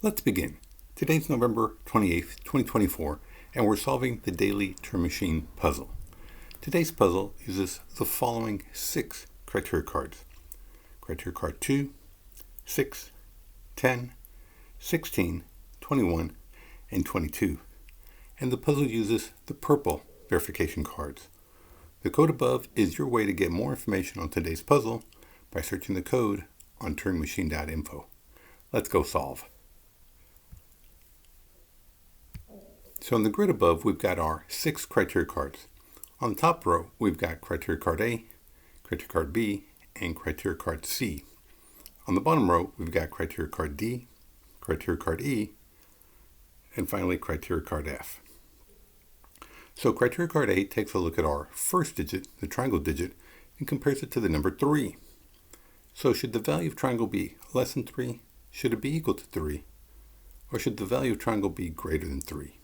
Let's begin. Today's November 28th, 2024, and we're solving the Daily Turing Machine Puzzle. Today's puzzle uses the following 6 criteria cards. Criteria card 2, 6, 10, 16, 21, and 22. And the puzzle uses the purple verification cards. The code above is your way to get more information on today's puzzle by searching the code on turingmachine.info. Let's go solve. So in the grid above, we've got our 6 criteria cards. On the top row, we've got criteria card A, criteria card B, and criteria card C. On the bottom row, we've got criteria card D, criteria card E, and finally criteria card F. So criteria card A takes a look at our first digit, the triangle digit, and compares it to the number 3. So should the value of triangle be less than 3? Should it be equal to 3? Or should the value of triangle be greater than 3?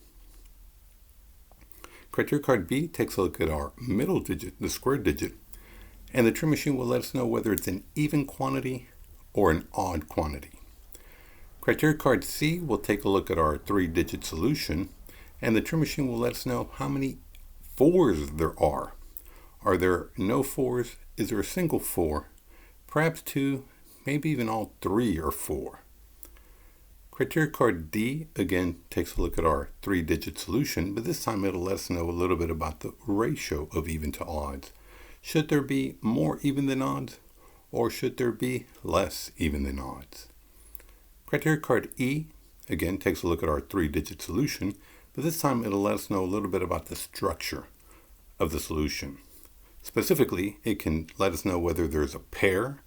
Criteria card B takes a look at our middle digit, the square digit, and the Turing machine will let us know whether it's an even quantity or an odd quantity. Criteria card C will take a look at our 3-digit solution, and the Turing machine will let us know how many 4s there are. Are there no 4s? Is there a single 4? Perhaps 2, maybe even all 3 or 4. Criteria card D, again, takes a look at our 3-digit solution, but this time it'll let us know a little bit about the ratio of even to odds. Should there be more even than odds, or should there be less even than odds? Criteria card E, again, takes a look at our 3-digit solution, but this time it'll let us know a little bit about the structure of the solution. Specifically, it can let us know whether there's a pair,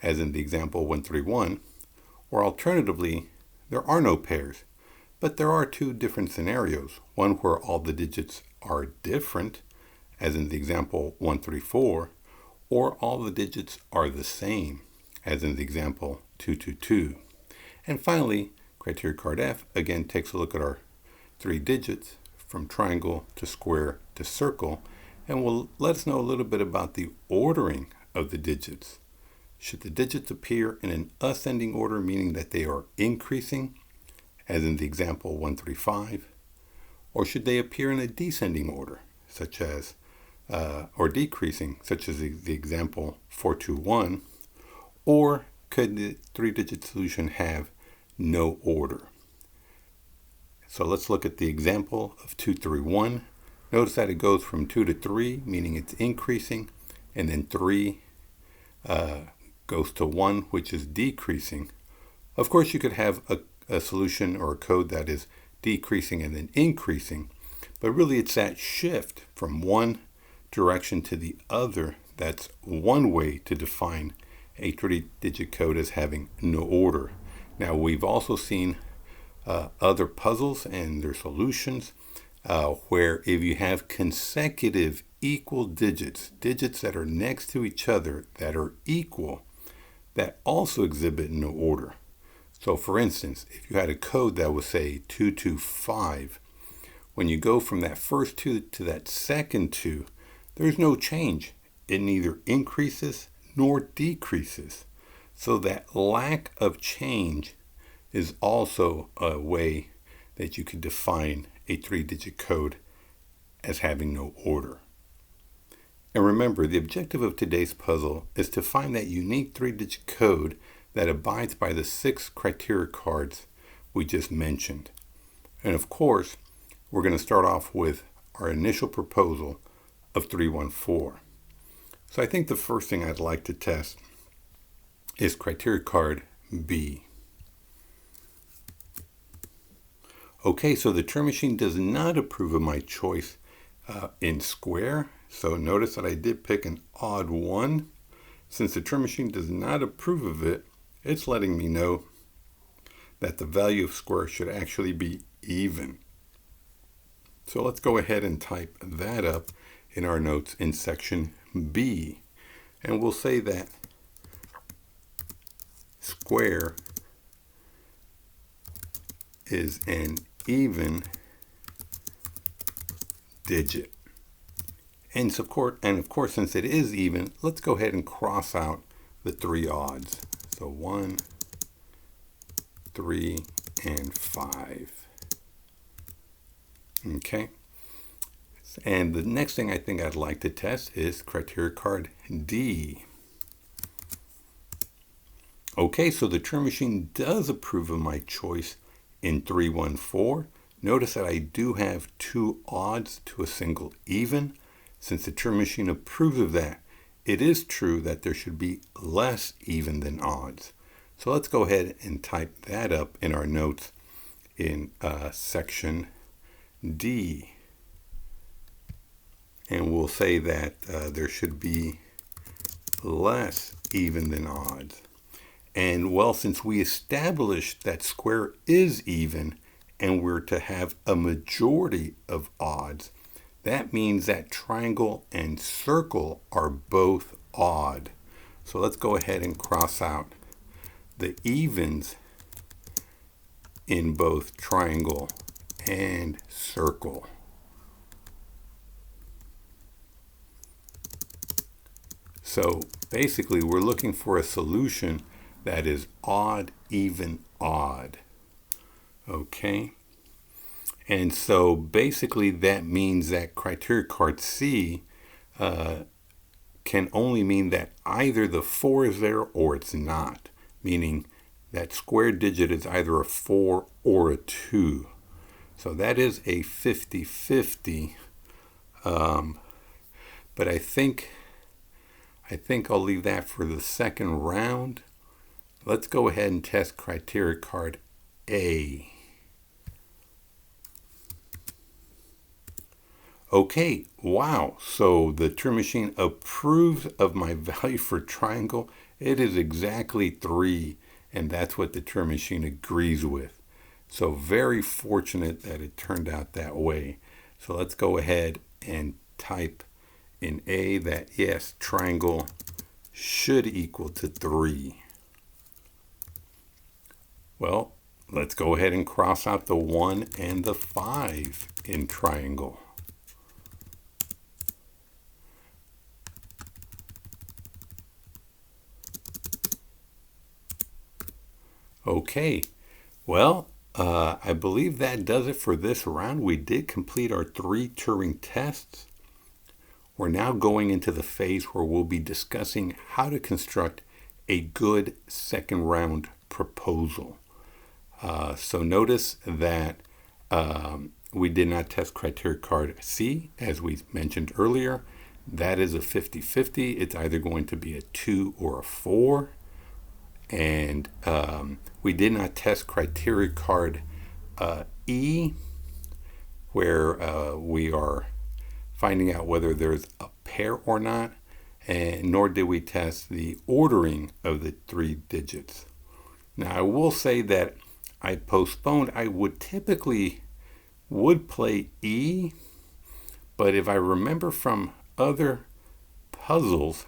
as in the example 131, or alternatively, there are no pairs, but there are 2 different scenarios. One where all the digits are different, as in the example 134, or all the digits are the same, as in the example 222. And finally, criteria card F again takes a look at our 3 digits from triangle to square to circle, and will let us know a little bit about the ordering of the digits. Should the digits appear in an ascending order, meaning that they are increasing, as in the example 135, or should they appear in a descending order, such as, or decreasing, such as the example 421, or could the 3-digit solution have no order? So let's look at the example of 231. Notice that it goes from 2 to 3, meaning it's increasing, and then 3 goes to 1, which is decreasing. Of course, you could have a solution or a code that is decreasing and then increasing, but really it's that shift from one direction to the other that's one way to define a 3-digit code as having no order. Now, we've also seen other puzzles and their solutions where if you have consecutive equal digits that are next to each other that are equal, that also exhibit no order. So for instance, if you had a code that would say 225, when you go from that first 2 to that second 2, there's no change. It neither increases nor decreases. So that lack of change is also a way that you could define a 3-digit code as having no order. And remember, the objective of today's puzzle is to find that unique 3-digit code that abides by the 6 criteria cards we just mentioned. And of course, we're going to start off with our initial proposal of 314. So I think the first thing I'd like to test is criteria card B. Okay, so the Turing machine does not approve of my choice in square. So notice that I did pick an odd 1. Since the Turing machine does not approve of it, it's letting me know that the value of square should actually be even. So let's go ahead and type that up in our notes in section B. And we'll say that square is an even digit. And of course, since it is even, let's go ahead and cross out the 3 odds. So 1, 3, and 5. Okay. And the next thing I think I'd like to test is criteria card D. Okay, so the Turing Machine does approve of my choice in 314. Notice that I do have two odds to a single even. Since the Turing Machine approves of that, it is true that there should be less even than odds. So let's go ahead and type that up in our notes in section D. And we'll say that there should be less even than odds. And well, since we established that square is even and we're to have a majority of odds, that means that triangle and circle are both odd. So let's go ahead and cross out the evens in both triangle and circle. So basically we're looking for a solution that is odd, even, odd. Okay. And so basically that means that criteria card C can only mean that either the 4 is there or it's not, meaning that square digit is either a 4 or a 2. So that is a 50-50. But I think I'll leave that for the second round. Let's go ahead and test criteria card A. Okay, wow, so the Turing Machine approves of my value for triangle. It is exactly 3, and that's what the Turing Machine agrees with. So very fortunate that it turned out that way. So let's go ahead and type in A that yes, triangle should equal to 3. Well, let's go ahead and cross out the 1 and the 5 in triangle. Okay, well, I believe that does it for this round. We did complete our 3 Turing tests. We're now going into the phase where we'll be discussing how to construct a good second round proposal. So notice that we did not test criteria card C, as we mentioned earlier. That is a 50-50. It's either going to be a 2 or a 4. And we did not test criteria card E, where we are finding out whether there's a pair or not, and nor did we test the ordering of the 3 digits. Now I will say that I postponed. I would typically play E, but if I remember from other puzzles,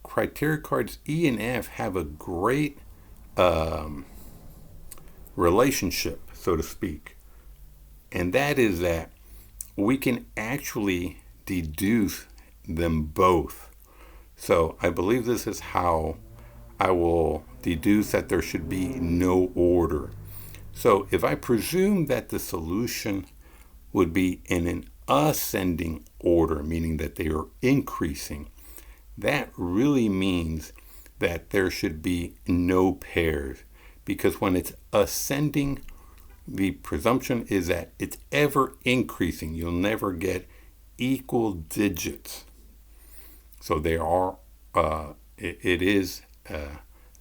criteria cards E and F have a great relationship, so to speak, and that is that we can actually deduce them both. So I believe this is how I will deduce that there should be no order. So if I presume that the solution would be in an ascending order, meaning that they are increasing, that really means that there should be no pairs, because when it's ascending, the presumption is that it's ever increasing. You'll never get equal digits. So they are, it is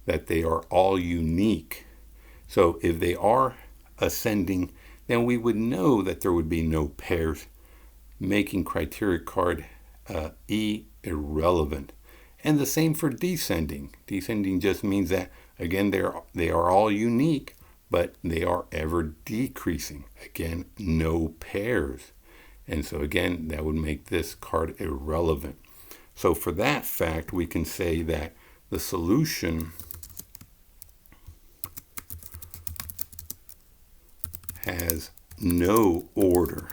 that they are all unique. So if they are ascending, then we would know that there would be no pairs, making criteria card E irrelevant. And the same for descending. Descending just means that, again, they are all unique, but they are ever decreasing. Again, no pairs. And so again, that would make this card irrelevant. So for that fact, we can say that the solution has no order.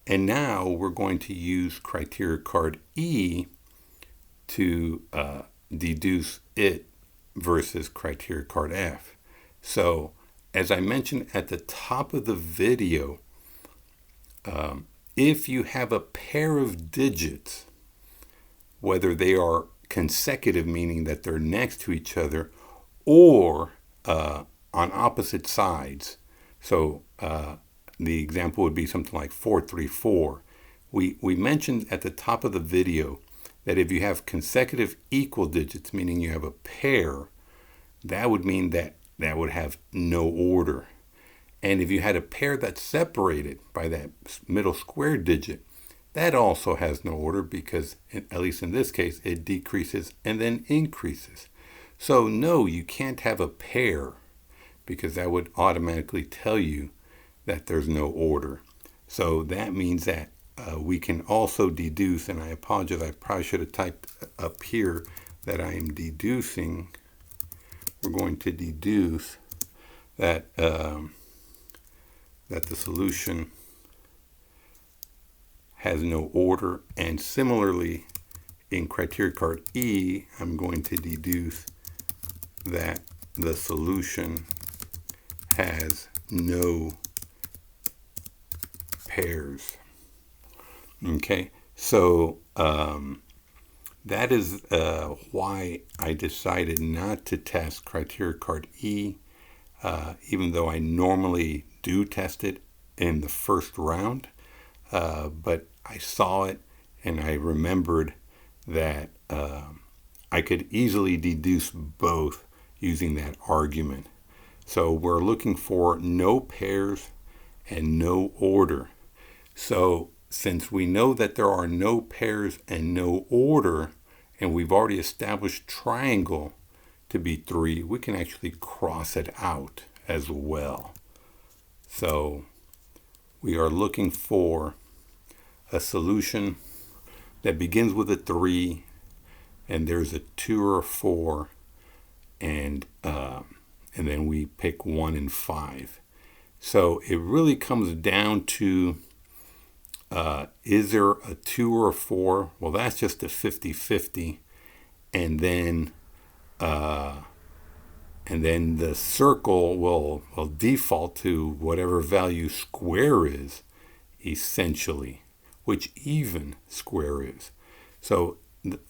And now we're going to use criteria card E to deduce it versus criteria card F. So as I mentioned at the top of the video, if you have a pair of digits, whether they are consecutive, meaning that they're next to each other, or on opposite sides. So the example would be something like 434. We mentioned at the top of the video that if you have consecutive equal digits, meaning you have a pair, that would mean that would have no order. And if you had a pair that's separated by that middle square digit, that also has no order because, at least in this case, it decreases and then increases. So no, you can't have a pair because that would automatically tell you that there's no order. So that means that we can also deduce, and I apologize, I probably should have typed up here that I am deducing. We're going to deduce that that the solution has no order, and similarly in criteria card E, I'm going to deduce that the solution has no pairs. Okay, so that is why I decided not to test criteria card E, even though I normally do test it in the first round. But I saw it and I remembered that I could easily deduce both using that argument. So we're looking for no pairs and no order. So since we know that there are no pairs and no order, and we've already established triangle to be 3, we can actually cross it out as well. So we are looking for a solution that begins with a 3, and there's a 2 or a 4, and then we pick 1 and 5. So it really comes down to is there a 2 or a 4? Well, that's just a 50-50, and then the circle will default to whatever value square is, essentially, which even square is. So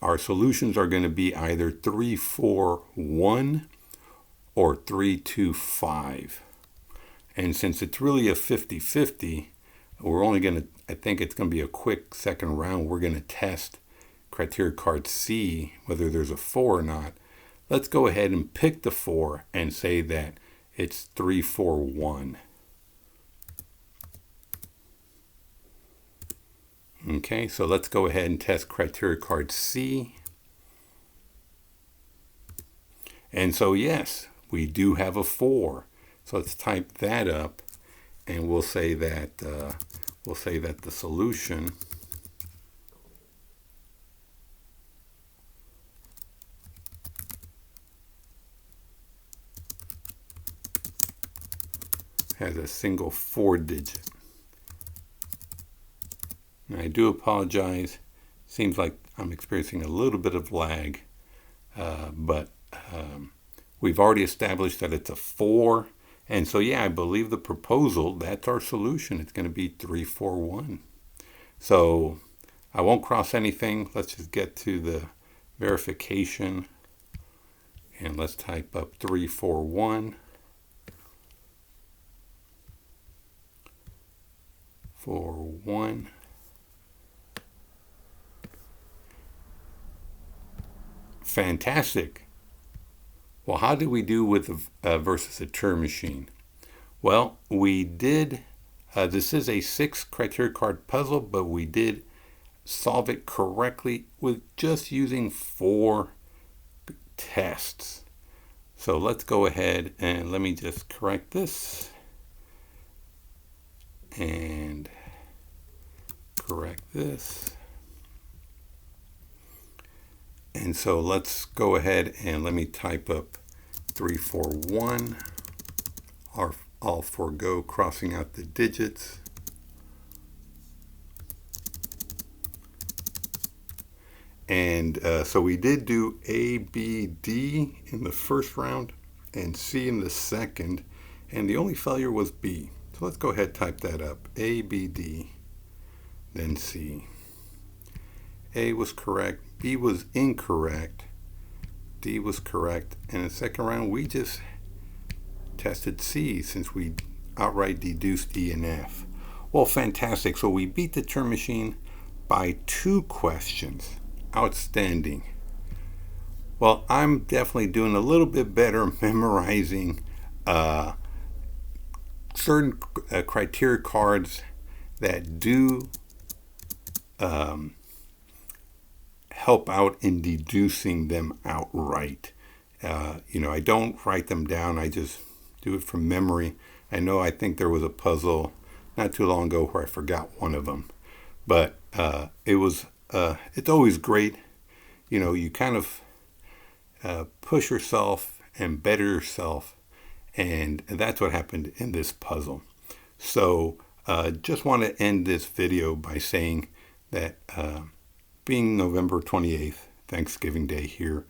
our solutions are going to be either 3, 4, 1 or 3, 2, 5. And since it's really a 50-50, we're only going to, I think it's going to be a quick second round. We're going to test criteria card C, whether there's a 4 or not. Let's go ahead and pick the 4 and say that it's 3, 4, 1. Okay, so let's go ahead and test criteria card C. And so yes, we do have a 4. So let's type that up, and we'll say that the solution has a single 4 digit. Now, I do apologize. Seems like I'm experiencing a little bit of lag, but we've already established that it's a 4. And so, yeah, I believe the proposal, that's our solution. It's going to be 3, 4, 1. So I won't cross anything. Let's just get to the verification. And let's type up 3, 4, 1. 4, 1. Fantastic. Well, how did we do with versus a Turing machine? Well, we did, this is a 6 criteria card puzzle, but we did solve it correctly with just using 4 tests. So let's go ahead and let me just correct this and correct this. And so let's go ahead and let me type up 3, 4, 1. I'll forego crossing out the digits. And so we did do A, B, D in the first round and C in the second. And the only failure was B. So let's go ahead and type that up. A, B, D, then C. A was correct. B was incorrect. D was correct. And in the second round, we just tested C since we outright deduced E and F. Well, fantastic. So we beat the Turing Machine by 2 questions. Outstanding. Well, I'm definitely doing a little bit better memorizing certain criteria cards that do help out in deducing them outright. I don't write them down. I just do it from memory. I think there was a puzzle not too long ago where I forgot one of them. But it's always great. You kind of push yourself and better yourself. And that's what happened in this puzzle. So just want to end this video by saying that being November 28th, Thanksgiving Day here,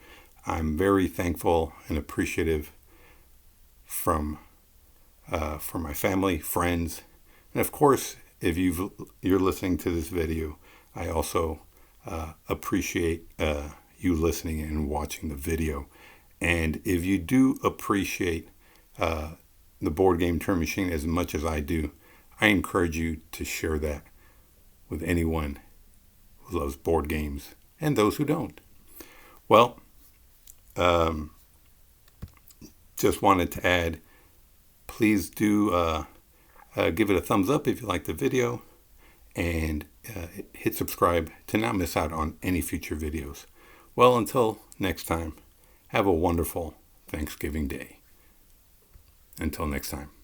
I'm very thankful and appreciative for my family, friends, and of course, if you're listening to this video, I also appreciate you listening and watching the video. And if you do appreciate the board game Turing Machine as much as I do, I encourage you to share that with anyone who loves board games and those who don't. Well, just wanted to add, please do give it a thumbs up if you like the video, and hit subscribe to not miss out on any future videos. Well, until next time, have a wonderful Thanksgiving Day. Until next time.